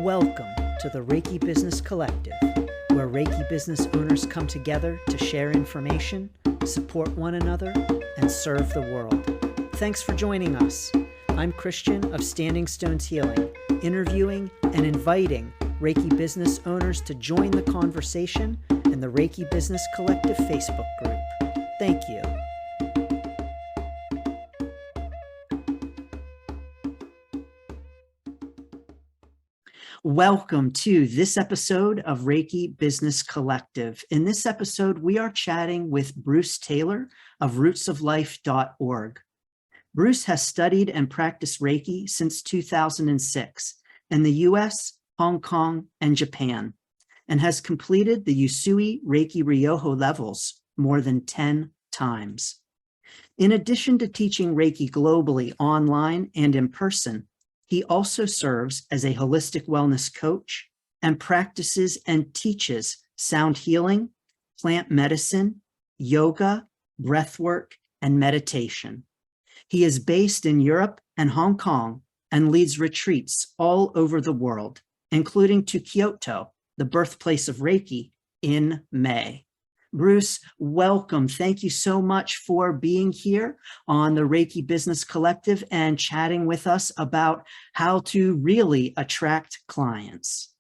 Welcome to the Reiki Business Collective, where Reiki business owners come together to share information, support one another, and serve the world. Thanks for joining us. I'm Christian of Standing Stones Healing, interviewing and inviting Reiki business owners to join the conversation in the Reiki Business Collective Facebook group. Thank you. Welcome to this episode of Reiki Business Collective. In this episode, we are chatting with Bruce Taylor of RootsofLife.org. Bruce has studied and practiced Reiki since 2006 in the US, Hong Kong, and Japan, and has completed the Usui Reiki Ryoho levels more than 10 times. In addition to teaching Reiki globally online and in person, he also serves as a holistic wellness coach and practices and teaches sound healing, plant medicine, yoga, breathwork, and meditation. He is based in Europe and Hong Kong and leads retreats all over the world, including to Kyoto, the birthplace of Reiki, in May. Bruce, welcome. Thank you so much for being here on the Reiki Business Collective and chatting with us about how to really attract clients.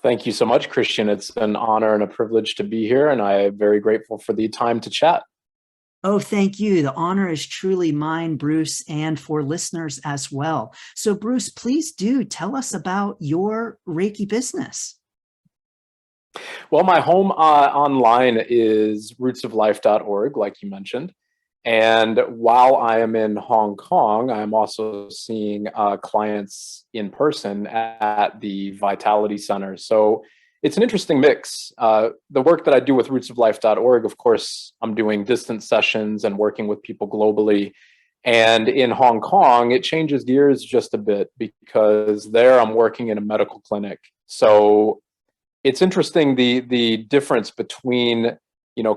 Thank you so much, Christian. It's an honor and a privilege to be here, and I'm very grateful for the time to chat. Oh, thank you. The honor is truly mine, Bruce, and for listeners as well. So, Bruce, please do tell us about your Reiki business. Well, my home online is RootsofLife.org, like you mentioned. And while I am in Hong Kong, I'm also seeing clients in person at the Vitality Center. So it's an interesting mix. The work that I do with RootsofLife.org, of course, I'm doing distance sessions and working with people globally. And in Hong Kong, it changes gears just a bit because there I'm working in a medical clinic. So it's interesting the difference between,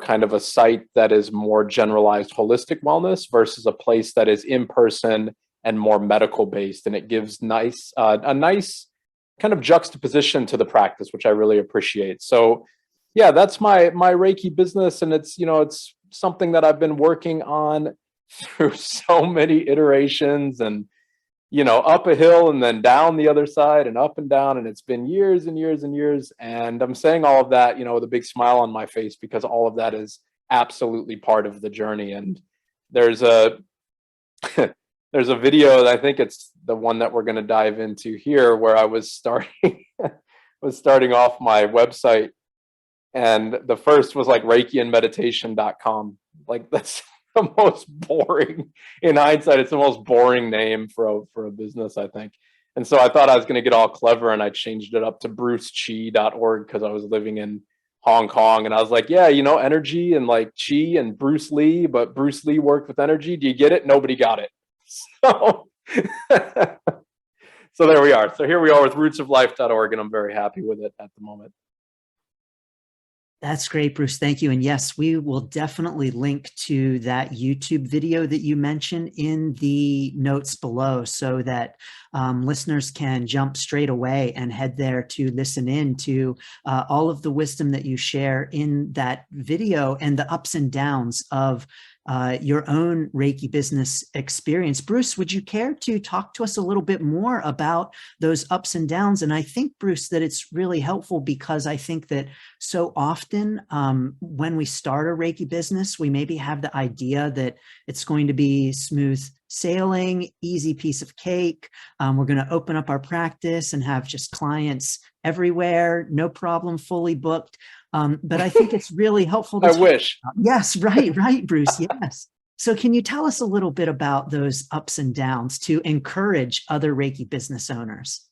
kind of a site that is more generalized holistic wellness versus a place that is in person and more medical based. And it gives a nice kind of juxtaposition to the practice, which I really appreciate. So yeah, that's my Reiki business. And it's something that I've been working on through so many iterations and up a hill and then down the other side and up and down. And it's been years and years and years. And I'm saying all of that, with a big smile on my face, because all of that is absolutely part of the journey. And there's a video, I think it's the one that we're going to dive into here, where I was starting off my website. And the first was like ReikiandMeditation.com. Like that's the most boring, in hindsight, it's the most boring name for a business, I think. And so I thought I was going to get all clever, and I changed it up to BruceChi.org because I was living in Hong Kong. And I was like, yeah, energy and like chi and Bruce Lee, but Bruce Lee worked with energy. Do you get it? Nobody got it. So, so there we are. So here we are with RootsofLife.org, and I'm very happy with it at the moment. That's great, Bruce. Thank you. And yes, we will definitely link to that YouTube video that you mentioned in the notes below so that listeners can jump straight away and head there to listen in to all of the wisdom that you share in that video and the ups and downs of your own Reiki business experience. Bruce, would you care to talk to us a little bit more about those ups and downs? And I think, Bruce, that it's really helpful because I think that so often when we start a Reiki business, we maybe have the idea that it's going to be smooth sailing, easy piece of cake. We're going to open up our practice and have just clients everywhere, no problem, fully booked. But I think it's really helpful to I wish. Yes, right, Bruce. Yes. So can you tell us a little bit about those ups and downs to encourage other Reiki business owners?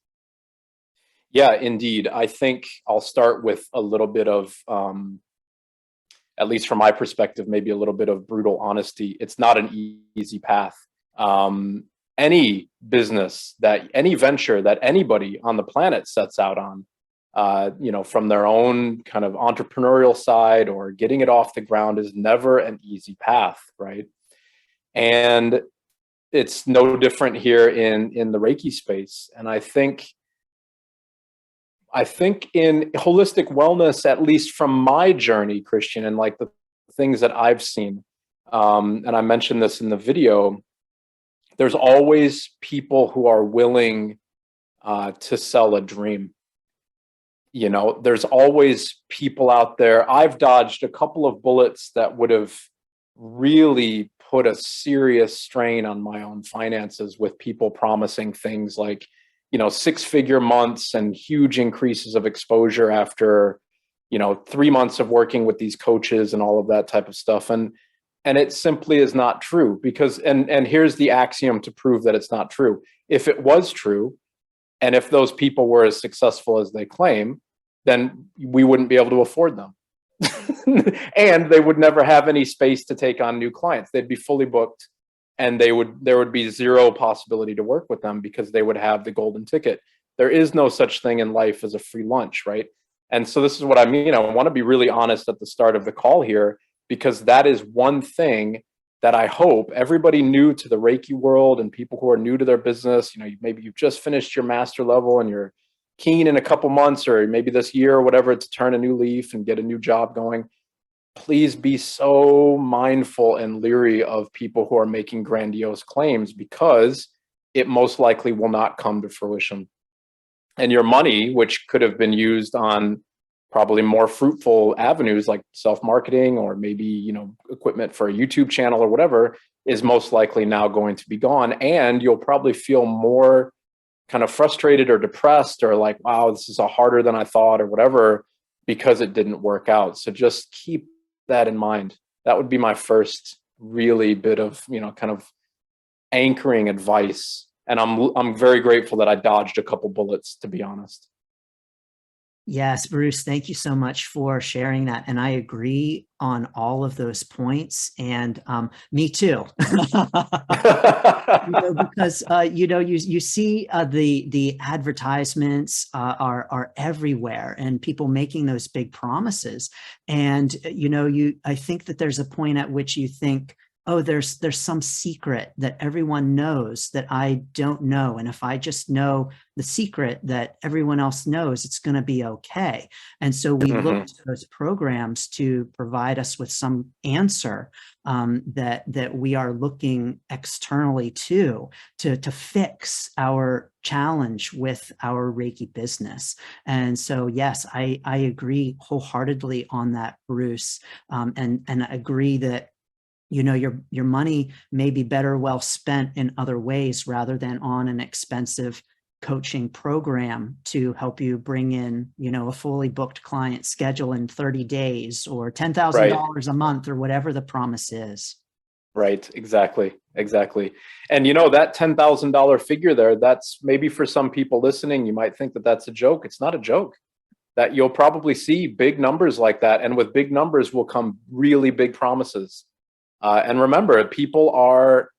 Yeah, indeed. I think I'll start with a little bit of, at least from my perspective, maybe a little bit of brutal honesty. It's not an easy path. Any business any venture that anybody on the planet sets out on, from their own kind of entrepreneurial side or getting it off the ground is never an easy path, right? And it's no different here in the Reiki space. And I think I think in holistic wellness, at least from my journey, Christian, and like the things that I've seen, and I mentioned this in the video, there's always people who are willing to sell a dream. You know, there's always people out there. I've dodged a couple of bullets that would have really put a serious strain on my own finances, with people promising things like, you know, 6-figure months and huge increases of exposure after, you know, 3 months of working with these coaches and all of that type of stuff. And it simply is not true, because, and here's the axiom to prove that it's not true. If it was true, and if those people were as successful as they claim, then we wouldn't be able to afford them. And they would never have any space to take on new clients. They'd be fully booked, and there would be zero possibility to work with them, because they would have the golden ticket. There is no such thing in life as a free lunch, right? And so this is what I mean. I want to be really honest at the start of the call here, because that is one thing that I hope everybody new to the Reiki world, and people who are new to their business, you know, maybe you've just finished your master level and you're keen in a couple months, or maybe this year or whatever, to turn a new leaf and get a new job going. Please be so mindful and leery of people who are making grandiose claims, because it most likely will not come to fruition. And your money, which could have been used on probably more fruitful avenues like self-marketing, or maybe, you know, equipment for a YouTube channel or whatever, is most likely now going to be gone. And you'll probably feel more kind of frustrated or depressed, or like, wow, this is harder than I thought, or whatever, because it didn't work out. So just keep that in mind. That would be my first really bit of, you know, kind of anchoring advice. And I'm very grateful that I dodged a couple bullets, to be honest. Yes, Bruce, thank you so much for sharing that. And I agree on all of those points. And me too. Because you see the advertisements are everywhere, and people making those big promises. And I think that there's a point at which you think, oh, there's some secret that everyone knows that I don't know. And if I just know the secret that everyone else knows, it's going to be okay. And so we look to those programs to provide us with some answer that we are looking externally to fix our challenge with our Reiki business. And so, yes, I agree wholeheartedly on that, Bruce. And I agree that your money may be better well spent in other ways, rather than on an expensive coaching program to help you bring in, a fully booked client schedule in 30 days or $10,000 a month, or whatever the promise is. Right. Exactly. And that $10,000 figure there, that's maybe for some people listening, you might think that that's a joke. It's not a joke. That you'll probably see big numbers like that. And with big numbers will come really big promises. And remember, people are,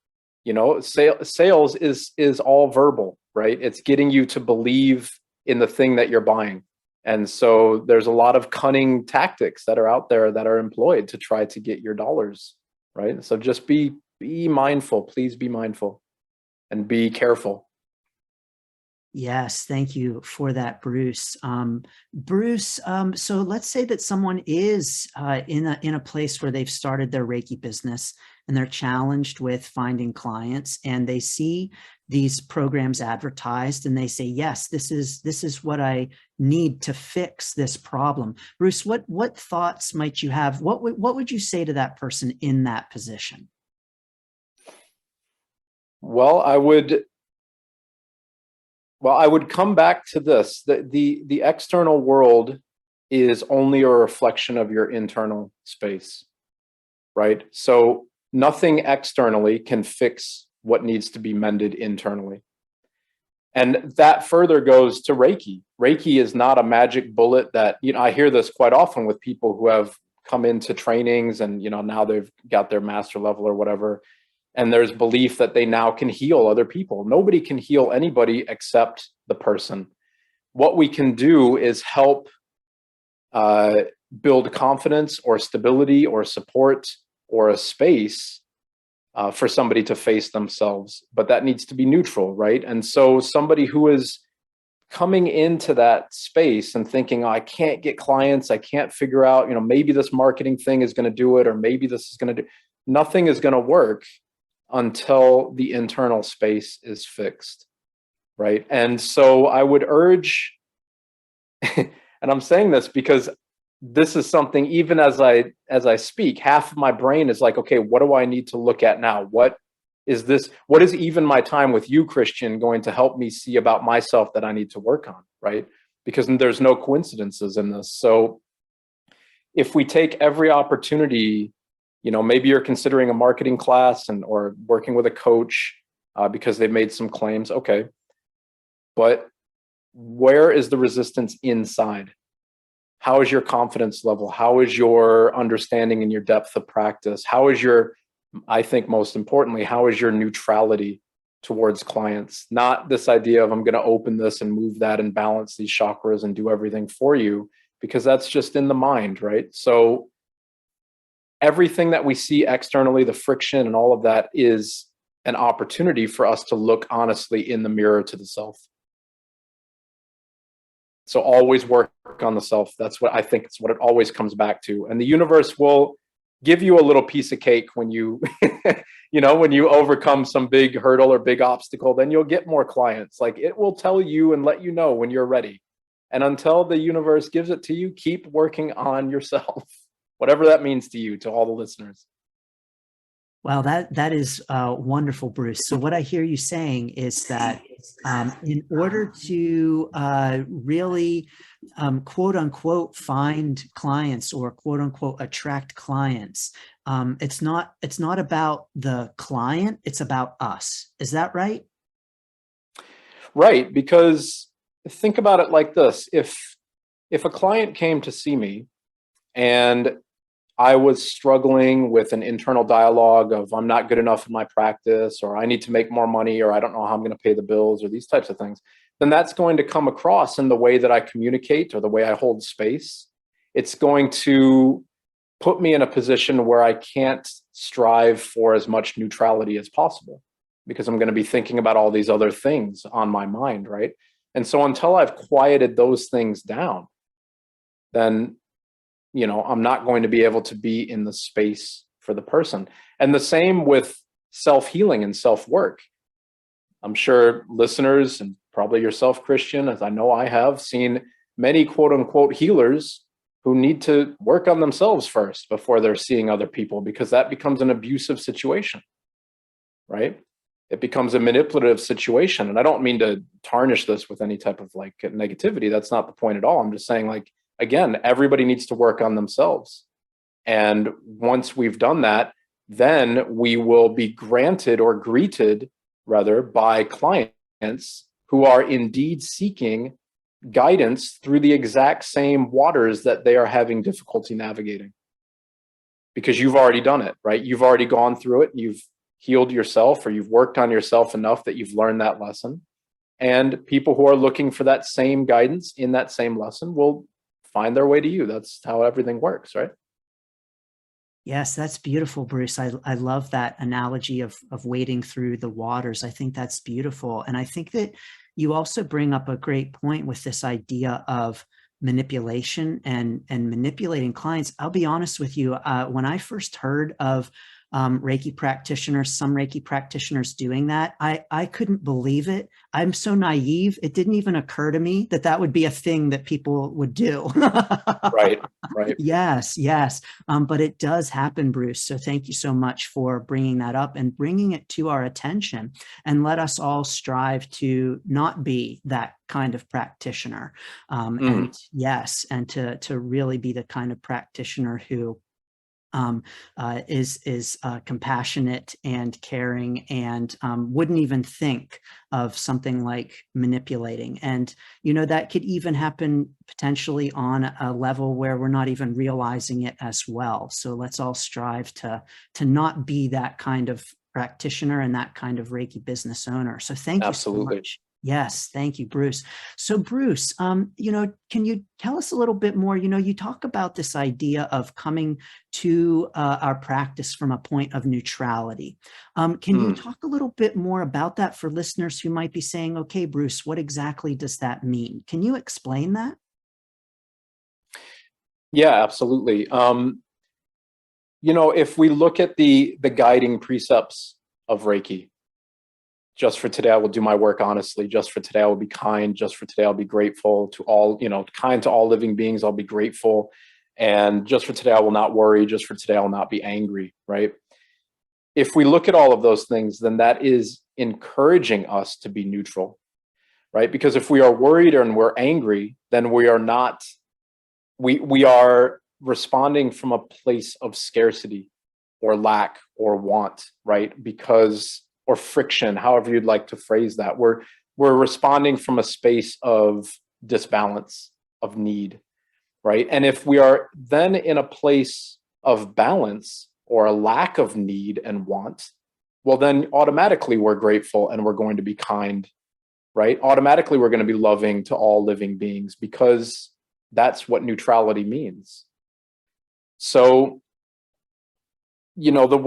sales is all verbal, right? It's getting you to believe in the thing that you're buying. And so there's a lot of cunning tactics that are out there that are employed to try to get your dollars, right? So just be mindful, please be mindful, and be careful. Yes, thank you for that, Bruce. Bruce, so let's say that someone is in a place where they've started their Reiki business, and they're challenged with finding clients, and they see these programs advertised, and they say, yes, this is what I need to fix this problem. Bruce, what thoughts might you have? What would you say to that person in that position? Well, I would come back to this. The external world is only a reflection of your internal space, right? So nothing externally can fix what needs to be mended internally. And that further goes to Reiki. Reiki is not a magic bullet that, I hear this quite often with people who have come into trainings and, now they've got their master level or whatever. And there's belief that they now can heal other people. Nobody can heal anybody except the person. What we can do is help build confidence or stability or support or a space for somebody to face themselves. But that needs to be neutral, right? And so somebody who is coming into that space and thinking, oh, I can't get clients, I can't figure out, maybe this marketing thing is going to do it, or maybe this is going to do, nothing is going to work until the internal space is fixed, right? And so I would urge, and I'm saying this because this is something, even as I speak, half of my brain is like, okay, what do I need to look at now? What is even my time with you, Christian, going to help me see about myself that I need to work on, right? Because there's no coincidences in this. So if we take every opportunity, maybe you're considering a marketing class or working with a coach because they've made some claims, okay, but where is the resistance inside? How is your confidence level? How is your understanding and your depth of practice? How is I think most importantly, how is your neutrality towards clients? Not this idea of I'm going to open this and move that and balance these chakras and do everything for you, because that's just in the mind, right? So everything that we see externally, the friction and all of that, is an opportunity for us to look honestly in the mirror to the self. So always work on the self. That's what I think, it's what it always comes back to. And the universe will give you a little piece of cake when you, when you overcome some big hurdle or big obstacle, then you'll get more clients. Like, it will tell you and let you know when you're ready. And until the universe gives it to you, keep working on yourself, whatever that means to you, to all the listeners. Wow, that is wonderful, Bruce. So what I hear you saying is that in order to really, quote unquote, find clients or quote unquote attract clients, it's not about the client, it's about us. Is that right? Right, because think about it like this: if a client came to see me and I was struggling with an internal dialogue of I'm not good enough in my practice, or I need to make more money, or I don't know how I'm going to pay the bills, or these types of things, then that's going to come across in the way that I communicate or the way I hold space. It's going to put me in a position where I can't strive for as much neutrality as possible, because I'm going to be thinking about all these other things on my mind, right? And so until I've quieted those things down, then I'm not going to be able to be in the space for the person. And the same with self-healing and self-work. I'm sure listeners, and probably yourself, Christian, as I know I have, seen many quote unquote healers who need to work on themselves first before they're seeing other people, because that becomes an abusive situation, right? It becomes a manipulative situation. And I don't mean to tarnish this with any type of like negativity. That's not the point at all. I'm just saying, like, again, everybody needs to work on themselves. And once we've done that, then we will be granted, or greeted rather, by clients who are indeed seeking guidance through the exact same waters that they are having difficulty navigating. Because you've already done it, right? You've already gone through it. You've healed yourself, or you've worked on yourself enough that you've learned that lesson. And people who are looking for that same guidance in that same lesson will find their way to you. That's how everything works, right? Yes, that's beautiful, Bruce. I love that analogy of wading through the waters. I think that's beautiful. And I think that you also bring up a great point with this idea of manipulation and manipulating clients. I'll be honest with you, when I first heard of Reiki practitioners, some Reiki practitioners doing that, I couldn't believe it. I'm so naive. It didn't even occur to me that that would be a thing that people would do. Right. Yes. But it does happen, Bruce. So thank you so much for bringing that up and bringing it to our attention, and let us all strive to not be that kind of practitioner. And yes, and to really be the kind of practitioner who is compassionate and caring, and wouldn't even think of something like manipulating. And, that could even happen potentially on a level where we're not even realizing it as well. So let's all strive to not be that kind of practitioner and that kind of Reiki business owner. So thank you so much Yes, thank you, Bruce. So, Bruce, can you tell us a little bit more? You talk about this idea of coming to our practice from a point of neutrality. Can you talk a little bit more about that for listeners who might be saying, okay, Bruce, what exactly does that mean? Can you explain that? Yeah, absolutely. If we look at the guiding precepts of Reiki, just for today, I will do my work honestly. Just for today, I will be kind. Just for today, I'll be grateful to all, kind to all living beings. I'll be grateful. And just for today, I will not worry. Just for today, I will not be angry, right? If we look at all of those things, then that is encouraging us to be neutral, right? Because if we are worried and we're angry, then we are not, we are responding from a place of scarcity or lack or want, right? Or friction, however you'd like to phrase that. We're responding from a space of disbalance, of need, right? And if we are then in a place of balance or a lack of need and want, well, then automatically we're grateful and we're going to be kind, right? Automatically we're going to be loving to all living beings, because that's what neutrality means. So, the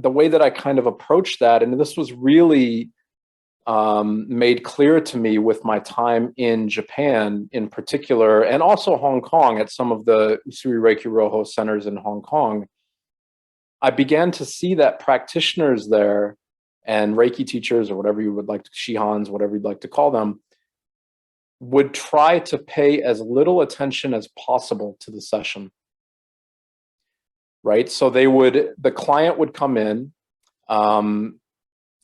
way that I kind of approached that, and this was really made clear to me with my time in Japan in particular, and also Hong Kong at some of the Usui Reiki Roho centers in Hong Kong, I began to see that practitioners there and Reiki teachers, or whatever you would like to, Shihans, whatever you'd like to call them, would try to pay as little attention as possible to the session. Right? So the client would come in, and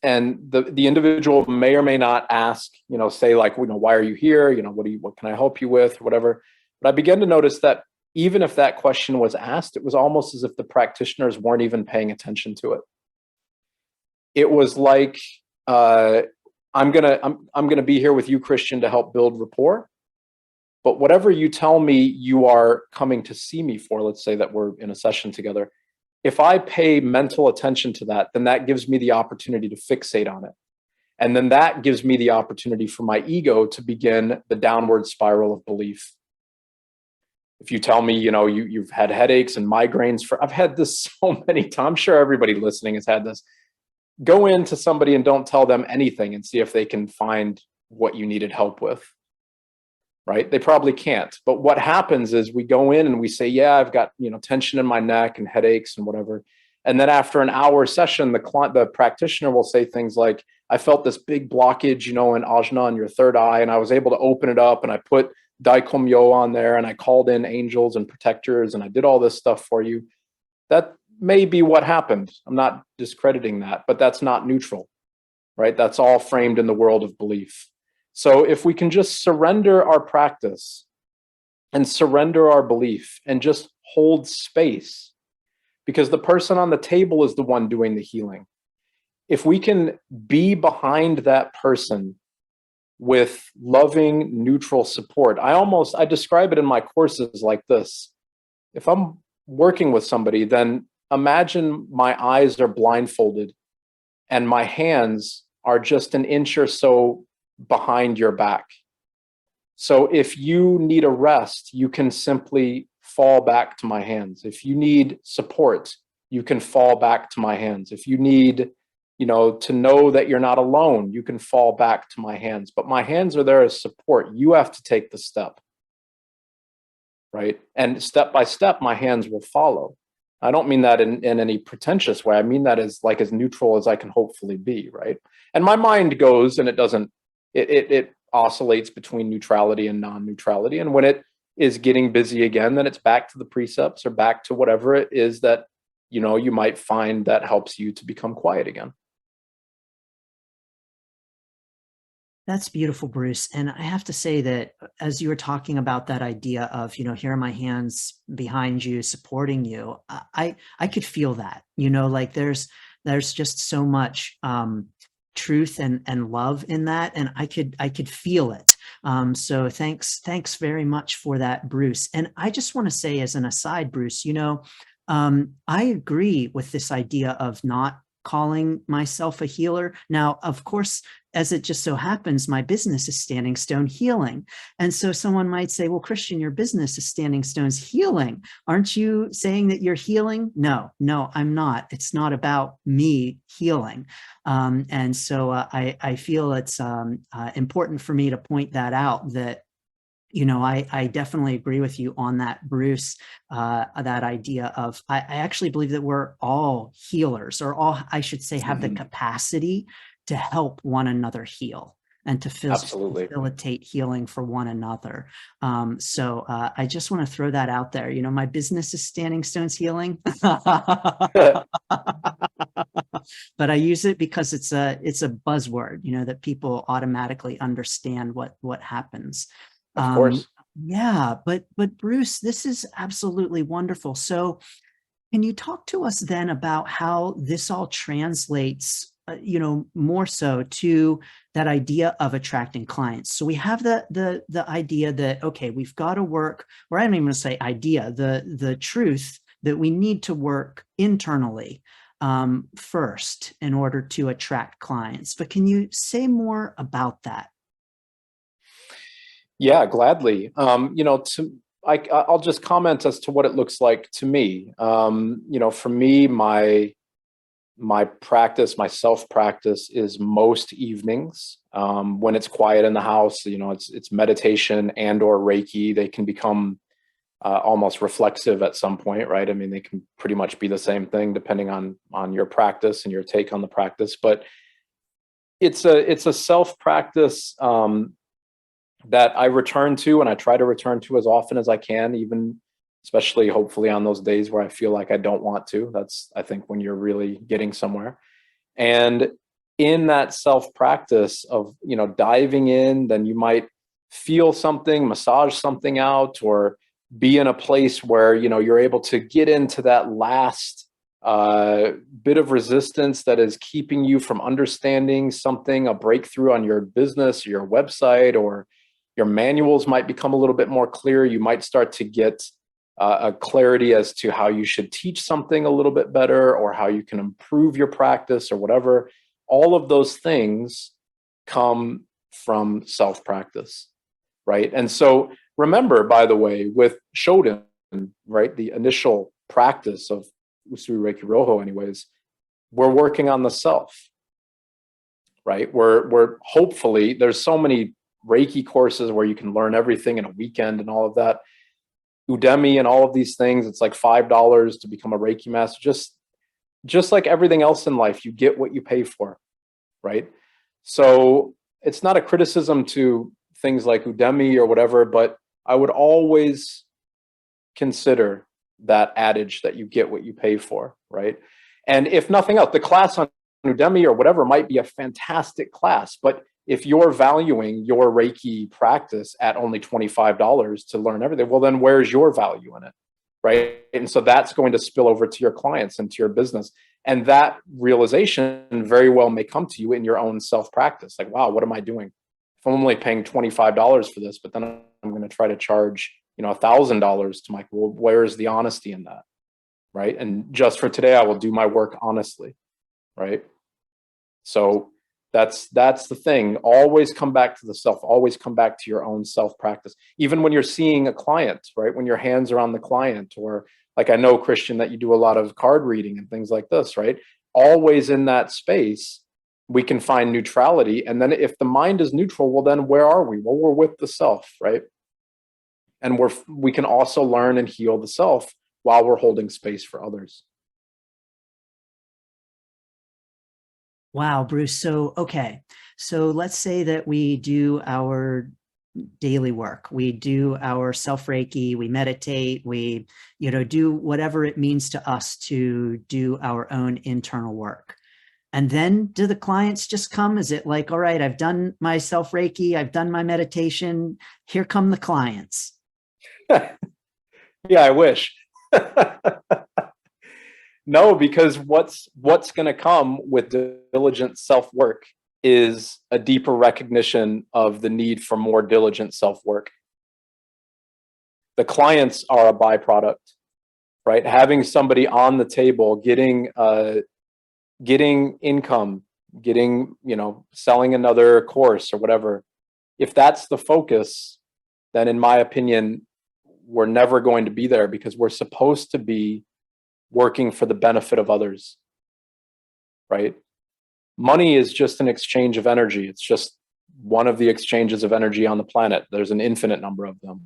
the individual may or may not ask, say like, why are you here? What can I help you with, or whatever. But I began to notice that even if that question was asked, it was almost as if the practitioners weren't even paying attention to it. It was like, I'm gonna be here with you, Christian, to help build rapport. But whatever you tell me you are coming to see me for, let's say that we're in a session together, if I pay mental attention to that, then that gives me the opportunity to fixate on it. And then that gives me the opportunity for my ego to begin the downward spiral of belief. If you tell me, you've had headaches and migraines I've had this so many times. I'm sure everybody listening has had this. Go into somebody and don't tell them anything and see if they can find what you needed help with. Right? They probably can't. But what happens is we go in and we say, yeah, I've got, tension in my neck and headaches and whatever. And then after an hour session, the practitioner will say things like, I felt this big blockage, in ajna in your third eye, and I was able to open it up, and I put Daikomyo on there, and I called in angels and protectors, and I did all this stuff for you. That may be what happened. I'm not discrediting that, but that's not neutral, right? That's all framed in the world of belief. So if we can just surrender our practice and surrender our belief and just hold space, because the person on the table is the one doing the healing. If we can be behind that person with loving, neutral support, I describe it in my courses like this. If I'm working with somebody, then imagine my eyes are blindfolded and my hands are just an inch or so behind your back. So if you need a rest, you can simply fall back to my hands. If you need support, you can fall back to my hands. If you need, to know that you're not alone, you can fall back to my hands. But my hands are there as support. You have to take the step, right? And step by step, my hands will follow. I don't mean that in any pretentious way. I mean that as neutral as I can hopefully be, right? And my mind goes, and it oscillates between neutrality and non-neutrality. And when it is getting busy again, then it's back to the precepts or back to whatever it is that, you might find that helps you to become quiet again. That's beautiful, Bruce. And I have to say that as you were talking about that idea of, here are my hands behind you, supporting you, I could feel that, there's just so much truth and love in that. And I could feel it. So thanks very much for that, Bruce. And I just want to say as an aside, Bruce, I agree with this idea of not calling myself a healer. Now, of course, as it just so happens, my business is Standing Stone Healing. And so someone might say, well, Christian, your business is Standing Stones Healing. Aren't you saying that you're healing? No, I'm not. It's not about me healing. And so I feel it's important for me to point that out, that I definitely agree with you on that, Bruce, that idea of, I actually believe that we're all healers, or all, I should say, have the capacity to help one another heal and to facilitate healing for one another. So I just want to throw that out there. My business is Standing Stones Healing. But I use it because it's a buzzword, that people automatically understand what happens. Of course. Yeah, but Bruce, this is absolutely wonderful. So can you talk to us then about how this all translates, more so to that idea of attracting clients? So we have the idea that, okay, we've got to work, or I don't even want to say idea, the truth that we need to work internally first in order to attract clients. But can you say more about that? Yeah, gladly. I'll just comment as to what it looks like to me. For me, my practice, my self-practice is most evenings when it's quiet in the house. It's meditation and or Reiki. They can become almost reflexive at some point, right? I mean, they can pretty much be the same thing depending on your practice and your take on the practice. But it's a self-practice that I return to, and I try to return to as often as I can, even especially hopefully on those days where I feel like I don't want to. That's, I think, when you're really getting somewhere. And in that self-practice of, diving in, then you might feel something, massage something out, or be in a place where, you're able to get into that last bit of resistance that is keeping you from understanding something, a breakthrough on your business, your website, or your manuals might become a little bit more clear. You might start to get a clarity as to how you should teach something a little bit better, or how you can improve your practice, or whatever. All of those things come from self-practice, right? And so remember, by the way, with Shoden, right, the initial practice of Usui Reiki Roho anyways, we're working on the self, right? We're hopefully, there's so many Reiki courses where you can learn everything in a weekend and all of that. Udemy and all of these things, it's like $5 to become a Reiki master. Just like everything else in life, you get what you pay for, right? So it's not a criticism to things like Udemy or whatever, but I would always consider that adage that you get what you pay for, right? And if nothing else, the class on Udemy or whatever might be a fantastic class, but if you're valuing your Reiki practice at only $25 to learn everything, well, then where's your value in it, right? And so that's going to spill over to your clients and to your business. And that realization very well may come to you in your own self-practice. Like, wow, what am I doing? If I'm only paying $25 for this, but then I'm going to try to charge, $1,000 to well, where's the honesty in that, right? And just for today, I will do my work honestly, right? So that's the thing. Always come back to the self. Always come back to your own self-practice. Even when you're seeing a client, right? When your hands are on the client, or like I know, Christian, that you do a lot of card reading and things like this, right? Always in that space, we can find neutrality. And then if the mind is neutral, well, then where are we? Well, we're with the self, right? And we can also learn and heal the self while we're holding space for others. Wow, Bruce. So, okay. So let's say that we do our daily work. We do our self-Reiki, we meditate, we, do whatever it means to us to do our own internal work. And then do the clients just come? Is it like, all right, I've done my self-Reiki, I've done my meditation, here come the clients? Yeah, I wish. No, because what's going to come with diligent self-work is a deeper recognition of the need for more diligent self-work. The clients are a byproduct, right? Having somebody on the table, getting income, getting, selling another course or whatever. If that's the focus, then in my opinion, we're never going to be there, because we're supposed to be working for the benefit of others, right? Money is just an exchange of energy. It's just one of the exchanges of energy on the planet. There's an infinite number of them.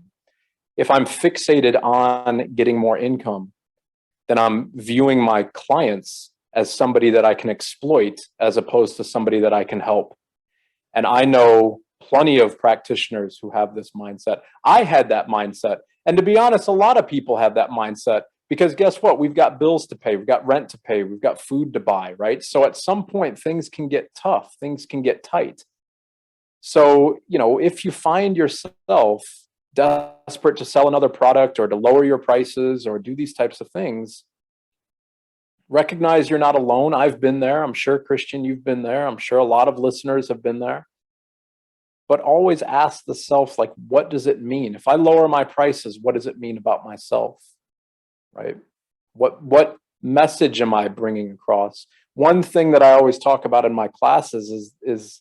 If I'm fixated on getting more income, then I'm viewing my clients as somebody that I can exploit as opposed to somebody that I can help. And I know plenty of practitioners who have this mindset. I had that mindset. And to be honest, a lot of people have that mindset, because guess what? We've got bills to pay, we've got rent to pay, we've got food to buy, right? So at some point, things can get tough, things can get tight. So, if you find yourself desperate to sell another product or to lower your prices or do these types of things, recognize you're not alone. I've been there. I'm sure, Christian, you've been there. I'm sure a lot of listeners have been there. But always ask the self, like, what does it mean? If I lower my prices, what does it mean about myself, right? What message am I bringing across? One thing that I always talk about in my classes is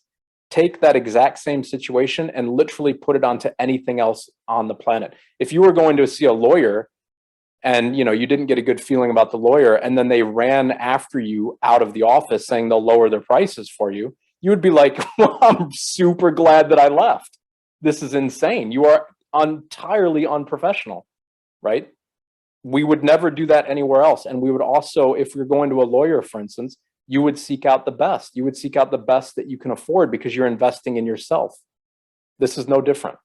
take that exact same situation and literally put it onto anything else on the planet. If you were going to see a lawyer and you didn't get a good feeling about the lawyer, and then they ran after you out of the office saying they'll lower their prices for you, you would be like, well, I'm super glad that I left. This is insane. You are entirely unprofessional, right? We would never do that anywhere else. And we would also, if you're going to a lawyer, for instance, you would seek out the best. You would seek out the best that you can afford, because you're investing in yourself. This is no different.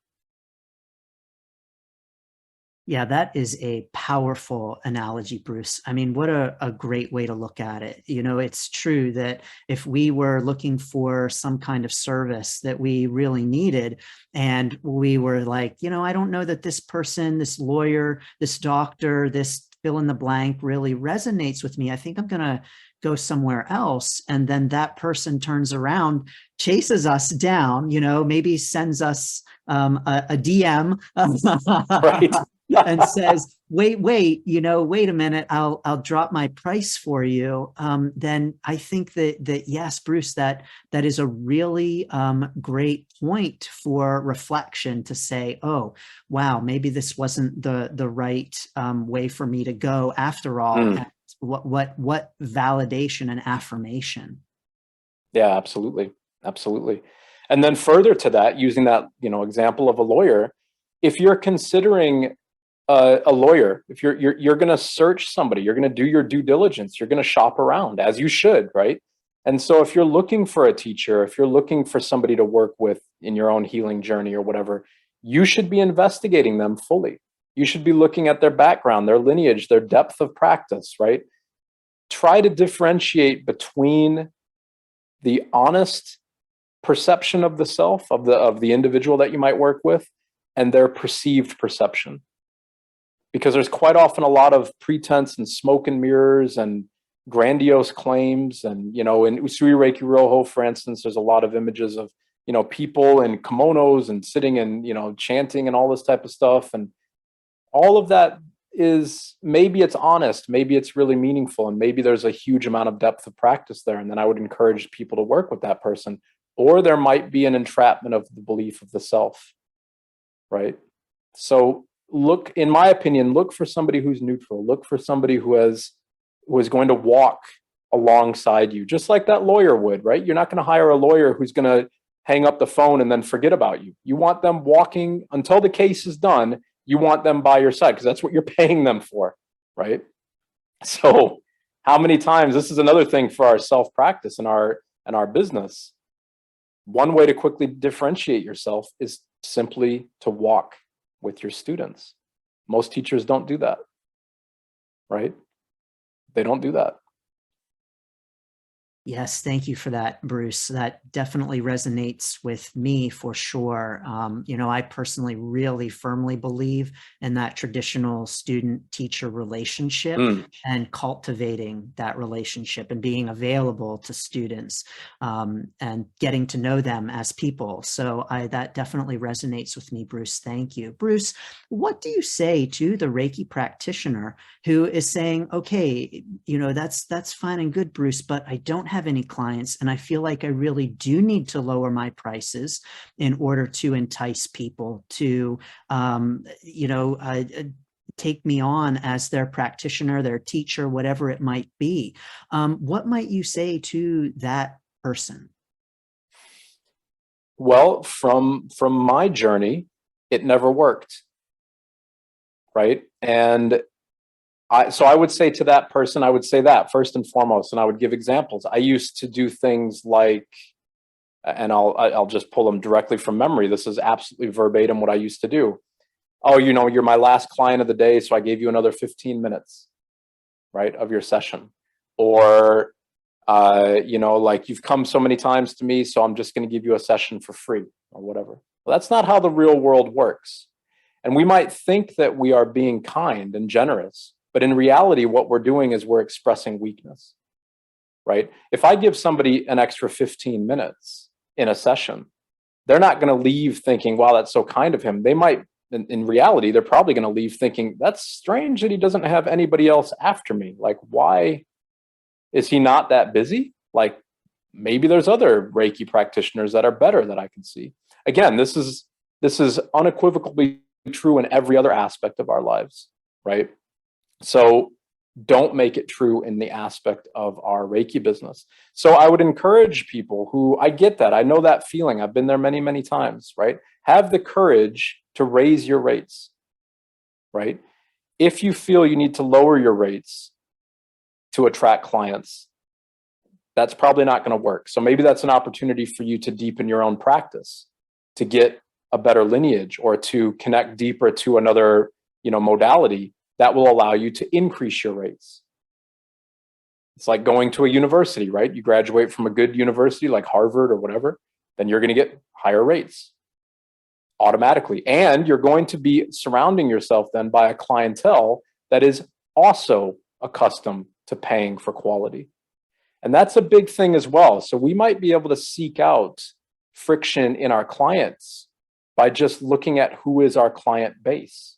Yeah, that is a powerful analogy, Bruce. I mean, what a great way to look at it. It's true that if we were looking for some kind of service that we really needed, and we were like, I don't know that this person, this lawyer, this doctor, this fill in the blank really resonates with me. I think I'm going to go somewhere else. And then that person turns around, chases us down, maybe sends us a DM. Right. And says, wait a minute, I'll drop my price for you. Then I think that yes, Bruce, that is a really great point for reflection, to say, oh, wow, maybe this wasn't the right way for me to go after all. And what validation and affirmation. Yeah, absolutely. Absolutely. And then further to that, using that, example of a lawyer, if you're considering a lawyer, if you're going to search somebody, you're going to do your due diligence, you're going to shop around, as you should, right? And so if you're looking for a teacher, if you're looking for somebody to work with in your own healing journey or whatever, you should be investigating them fully. You should be looking at their background, their lineage, their depth of practice, right? Try to differentiate between the honest perception of the self, of the individual that you might work with, and their perceived perception. Because there's quite often a lot of pretense and smoke and mirrors and grandiose claims. And, in Usui Reiki Roho, for instance, there's a lot of images of, people in kimonos and sitting and, chanting and all this type of stuff. And all of that is, maybe it's honest, maybe it's really meaningful, and maybe there's a huge amount of depth of practice there. And then I would encourage people to work with that person. Or there might be an entrapment of the belief of the self, right? So in my opinion, look for somebody who's neutral. Look for somebody who is going to walk alongside you, just like that lawyer would, right? You're not going to hire a lawyer who's going to hang up the phone and then forget about you. You want them walking until the case is done. You want them by your side, because that's what you're paying them for, right? So how many times, this is another thing for our self-practice and our business. One way to quickly differentiate yourself is simply to walk with your students. Most teachers don't do that, right? They don't do that. Yes, thank you for that, Bruce. That definitely resonates with me for sure. I personally really firmly believe in that traditional student-teacher relationship and cultivating that relationship and being available to students and getting to know them as people. So that definitely resonates with me, Bruce. Thank you. Bruce, what do you say to the Reiki practitioner who is saying, okay, that's fine and good, Bruce, but I don't have have any clients, and I feel like I really do need to lower my prices in order to entice people to, take me on as their practitioner, their teacher, whatever it might be. What might you say to that person? Well, from my journey, it never worked, right? And I would say to that person, I would say that first and foremost, and I would give examples. I used to do things like, and I'll just pull them directly from memory. This is absolutely verbatim what I used to do. Oh, you're my last client of the day, so I gave you another 15 minutes, right, of your session. Or, like, you've come so many times to me, so I'm just going to give you a session for free or whatever. Well, that's not how the real world works. And we might think that we are being kind and generous, but in reality, what we're doing is we're expressing weakness, right? If I give somebody an extra 15 minutes in a session, they're not going to leave thinking, wow, that's so kind of him. They might, in reality, they're probably going to leave thinking, that's strange that he doesn't have anybody else after me. Like, why is he not that busy? Like, maybe there's other Reiki practitioners that are better that I can see. Again, this is unequivocally true in every other aspect of our lives, right? So don't make it true in the aspect of our Reiki business. So I would encourage people who, I get that, I know that feeling, I've been there many, many times, right? Have the courage to raise your rates, right? If you feel you need to lower your rates to attract clients, that's probably not going to work. So maybe that's an opportunity for you to deepen your own practice, to get a better lineage, or to connect deeper to another, modality that will allow you to increase your rates. It's like going to a university, right? You graduate from a good university like Harvard or whatever, then you're going to get higher rates automatically. And you're going to be surrounding yourself then by a clientele that is also accustomed to paying for quality. And that's a big thing as well. So we might be able to seek out friction in our clients by just looking at who is our client base,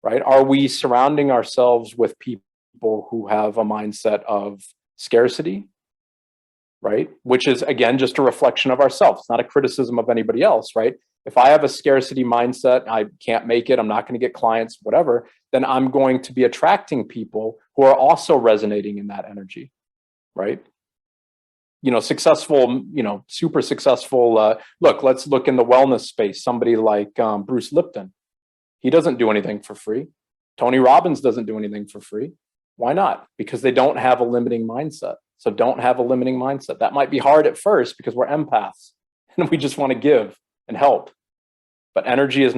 right? Are we surrounding ourselves with people who have a mindset of scarcity, right? Which is, again, just a reflection of ourselves. It's not a criticism of anybody else, right? If I have a scarcity mindset, I can't make it, I'm not going to get clients, whatever, then I'm going to be attracting people who are also resonating in that energy, right? Successful, super successful. Look, let's look in the wellness space. Somebody like Bruce Lipton. He doesn't do anything for free. Tony Robbins doesn't do anything for free. Why not? Because they don't have a limiting mindset. So don't have a limiting mindset. That might be hard at first because we're empaths and we just want to give and help. But money is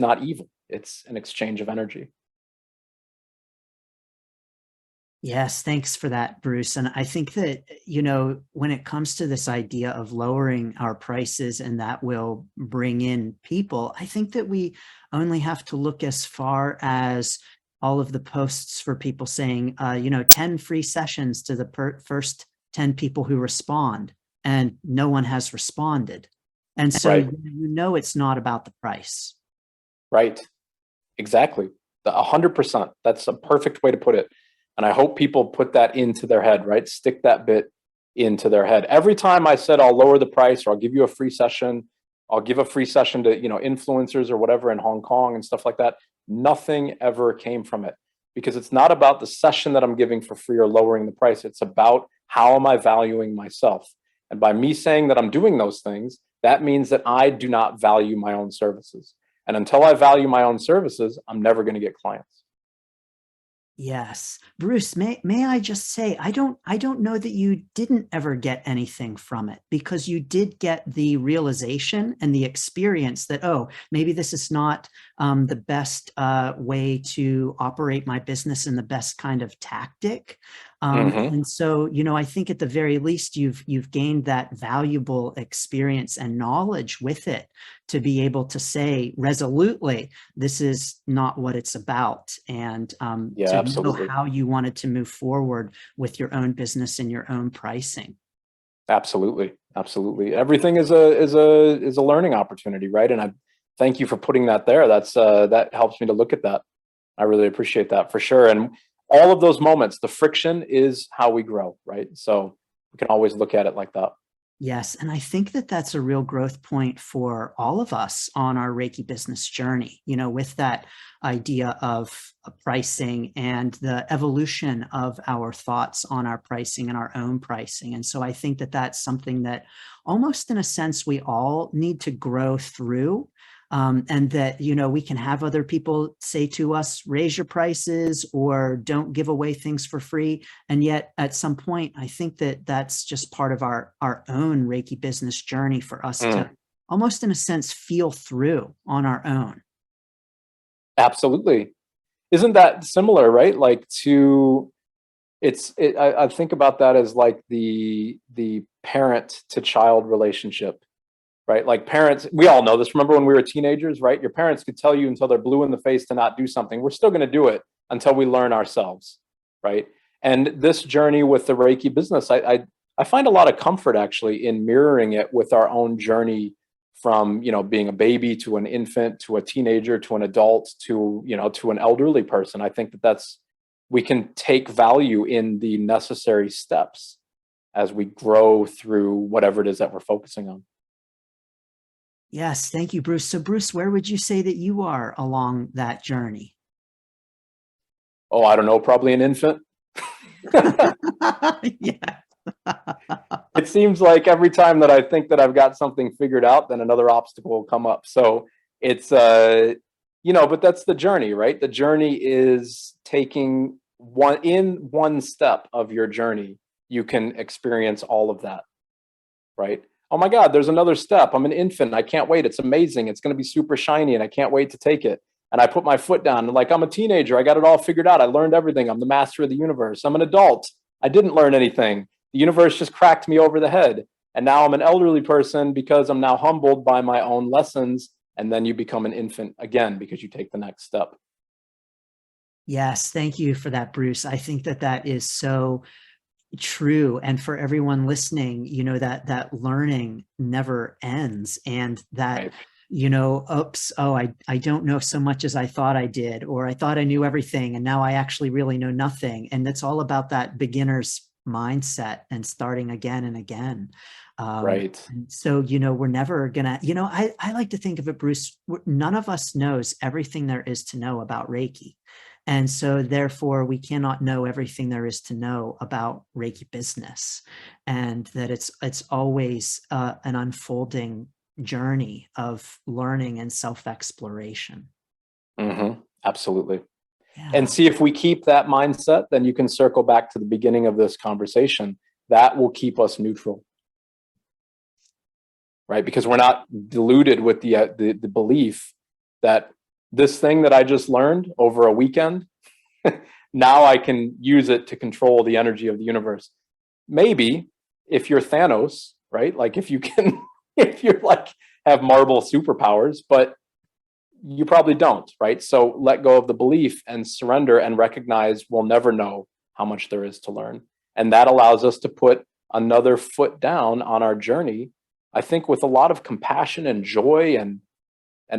not evil. It's an exchange of energy. Yes, thanks for that, Bruce. And I think that, when it comes to this idea of lowering our prices and that will bring in people, I think that we only have to look as far as all of the posts for people saying, 10 free sessions to the first 10 people who respond, and no one has responded. And so, right. It's not about the price. Right. Exactly. 100%. That's a perfect way to put it. And I hope people put that into their head, right? Stick that bit into their head. Every time I said I'll lower the price or I'll give you a free session, I'll give a free session to, influencers or whatever in Hong Kong and stuff like that, nothing ever came from it, because it's not about the session that I'm giving for free or lowering the price. It's about how am I valuing myself? And by me saying that I'm doing those things, that means that I do not value my own services. And until I value my own services, I'm never going to get clients. Yes. Bruce, may I just say, I don't know that you didn't ever get anything from it, because you did get the realization and the experience that, oh, maybe this is not the best way to operate my business and the best kind of tactic. And so, I think at the very least, you've gained that valuable experience and knowledge with it to be able to say resolutely, this is not what it's about. And to absolutely. know how you wanted to move forward with your own business and your own pricing. Absolutely. Absolutely. Everything is a learning opportunity, right? And I thank you for putting that there. That helps me to look at that. I really appreciate that for sure. And all of those moments, the friction is how we grow, right? So we can always look at it like that. Yes. And I think that that's a real growth point for all of us on our Reiki business journey, with that idea of pricing and the evolution of our thoughts on our pricing and our own pricing. And so I think that that's something that almost in a sense we all need to grow through. And that, we can have other people say to us, raise your prices or don't give away things for free. And yet at some point, I think that that's just part of our own Reiki business journey for us to almost in a sense feel through on our own. Absolutely. Isn't that similar, right? Like I think about that as like the parent to child relationship. Right? Like parents, we all know this. Remember when we were teenagers, right? Your parents could tell you until they're blue in the face to not do something. We're still going to do it until we learn ourselves, right? And this journey with the Reiki business, I find a lot of comfort actually in mirroring it with our own journey from, being a baby to an infant, to a teenager, to an adult, to, to an elderly person. I think we can take value in the necessary steps as we grow through whatever it is that we're focusing on. Yes, thank you, Bruce. So Bruce, where would you say that you are along that journey? Oh, I don't know, probably an infant. Yeah. It seems like every time that I think that I've got something figured out, then another obstacle will come up. So it's, but that's the journey, right? The journey is taking one step of your journey, you can experience all of that, right? Oh my God, there's another step. I'm an infant. I can't wait. It's amazing. It's going to be super shiny and I can't wait to take it. And I put my foot down and like, I'm a teenager. I got it all figured out. I learned everything. I'm the master of the universe. I'm an adult. I didn't learn anything. The universe just cracked me over the head. And now I'm an elderly person because I'm now humbled by my own lessons. And then you become an infant again because you take the next step. Yes, thank you for that, Bruce. I think that that is so true. And for everyone listening, that learning never ends, and that, oops, I don't know so much as I thought I did, or I thought I knew everything and now I actually really know nothing. And it's all about that beginner's mindset and starting again and again. Right. So, we're never gonna, I like to think of it, Bruce, none of us knows everything there is to know about Reiki. And so therefore we cannot know everything there is to know about Reiki business, and that it's always an unfolding journey of learning and self-exploration. Absolutely. Yeah. And see, if we keep that mindset, then you can circle back to the beginning of this conversation. That will keep us neutral, right? Because we're not deluded with the belief that this thing that I just learned over a weekend, now I can use it to control the energy of the universe. Maybe if you're Thanos, right? Like if you're like have Marvel superpowers, but you probably don't, right? So let go of the belief and surrender and recognize we'll never know how much there is to learn. And that allows us to put another foot down on our journey, I think, with a lot of compassion and joy and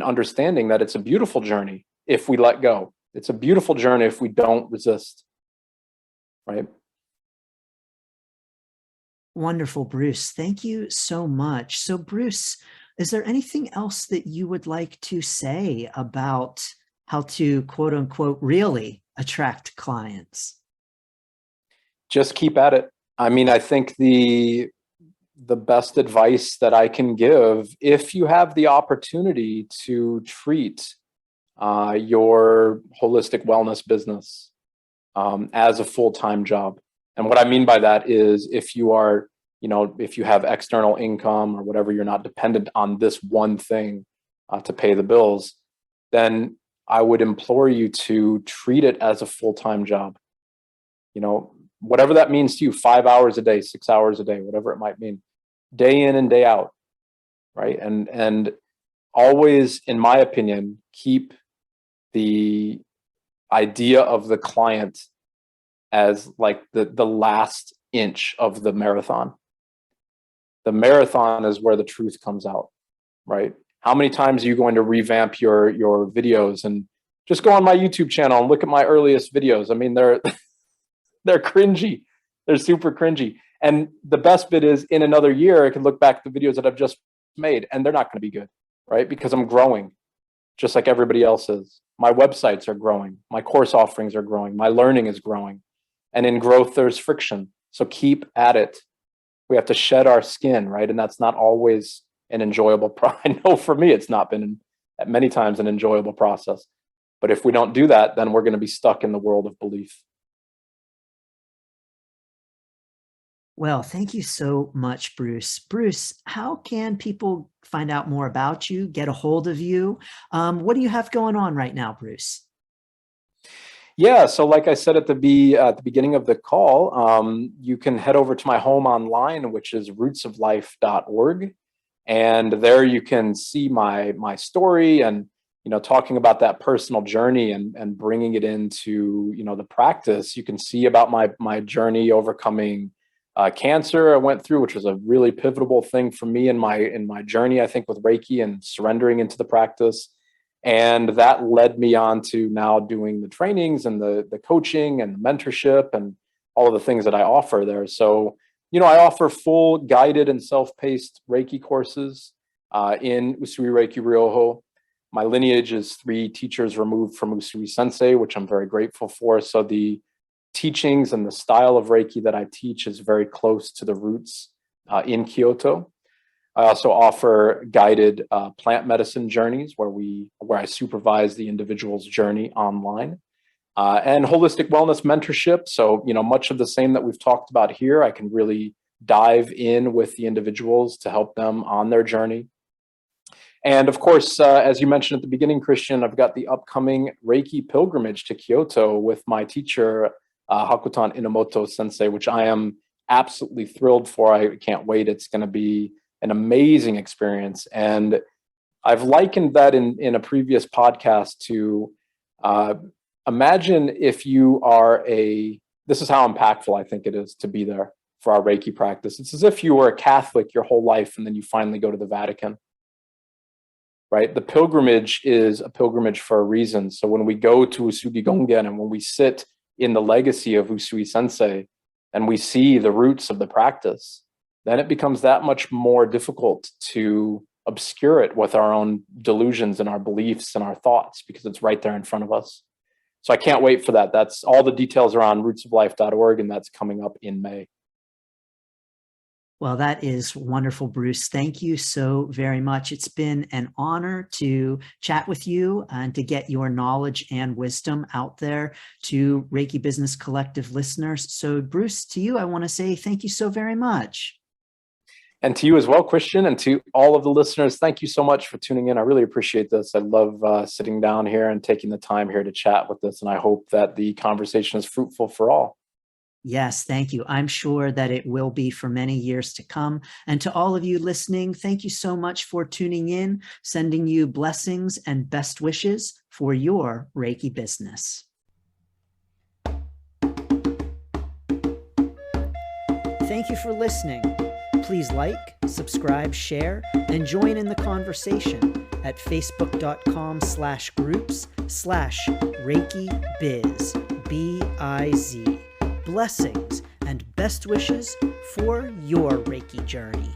understanding that it's a beautiful journey if we let go. It's a beautiful journey if we don't resist, right? Wonderful, Bruce. Thank you so much. So Bruce, is there anything else that you would like to say about how to, quote unquote, really attract clients? Just keep at it. I mean, I think the best advice that I can give, if you have the opportunity to treat your holistic wellness business as a full-time job. And what I mean by that is if you are, if you have external income or whatever, you're not dependent on this one thing to pay the bills, then I would implore you to treat it as a full-time job. Whatever that means to you, 5 hours a day, 6 hours a day, whatever it might mean, day in and day out, right? And always, in my opinion, keep the idea of the client as like the last inch of the marathon. The marathon is where the truth comes out, right? How many times are you going to revamp your videos and Just go on my YouTube channel and look at my earliest videos. I mean, they're they're cringy. They're super cringy. And the best bit is, in another year, I can look back at the videos that I've just made, and they're not going to be good, right? Because I'm growing, just like everybody else is. My websites are growing. My course offerings are growing. My learning is growing. And in growth, there's friction. So keep at it. We have to shed our skin, right? And that's not always an enjoyable I know for me, it's not been at many times an enjoyable process. But if we don't do that, then we're going to be stuck in the world of belief. Well, thank you so much, Bruce. Bruce, how can people find out more about you, get a hold of you? What do you have going on right now, Bruce? Yeah, so like I said at the beginning of the call, you can head over to my home online, which is RootsofLife.org, and there you can see my story and talking about that personal journey and bringing it into the practice. You can see about my journey overcoming cancer I went through, which was a really pivotal thing for me in my journey, I think, with Reiki and surrendering into the practice. And that led me on to now doing the trainings and the coaching and mentorship and all of the things that I offer there. So, I offer full guided and self-paced Reiki courses in Usui Reiki Ryoho. My lineage is 3 teachers removed from Usui Sensei, which I'm very grateful for. So the teachings and the style of Reiki that I teach is very close to the roots in Kyoto. I also offer guided plant medicine journeys where I supervise the individual's journey online, and holistic wellness mentorship. So, much of the same that we've talked about here, I can really dive in with the individuals to help them on their journey. And of course, as you mentioned at the beginning, Christian, I've got the upcoming Reiki pilgrimage to Kyoto with my teacher, Hakutan Inamoto Sensei, which I am absolutely thrilled for. I can't wait. It's going to be an amazing experience. And I've likened that in a previous podcast to imagine if you are this is how impactful I think it is to be there for our Reiki practice. It's as if you were a Catholic your whole life and then you finally go to the Vatican, right? The pilgrimage is a pilgrimage for a reason. So when we go to Usugi Gongen and when we sit in the legacy of Usui Sensei and we see the roots of the practice, then it becomes that much more difficult to obscure it with our own delusions and our beliefs and our thoughts, because it's right there in front of us. So I can't wait for that. That's all the details are on rootsoflife.org, and that's coming up in May. Well, that is wonderful, Bruce. Thank you so very much. It's been an honor to chat with you and to get your knowledge and wisdom out there to Reiki Business Collective listeners. So, Bruce, to you, I want to say thank you so very much. And to you as well, Christian, and to all of the listeners, thank you so much for tuning in. I really appreciate this. I love sitting down here and taking the time here to chat with this, and I hope that the conversation is fruitful for all. Yes, thank you. I'm sure that it will be for many years to come. And to all of you listening, thank you so much for tuning in, sending you blessings and best wishes for your Reiki business. Thank you for listening. Please like, subscribe, share, and join in the conversation at facebook.com/groups/Reiki Biz, B-I-Z. Blessings and best wishes for your Reiki journey.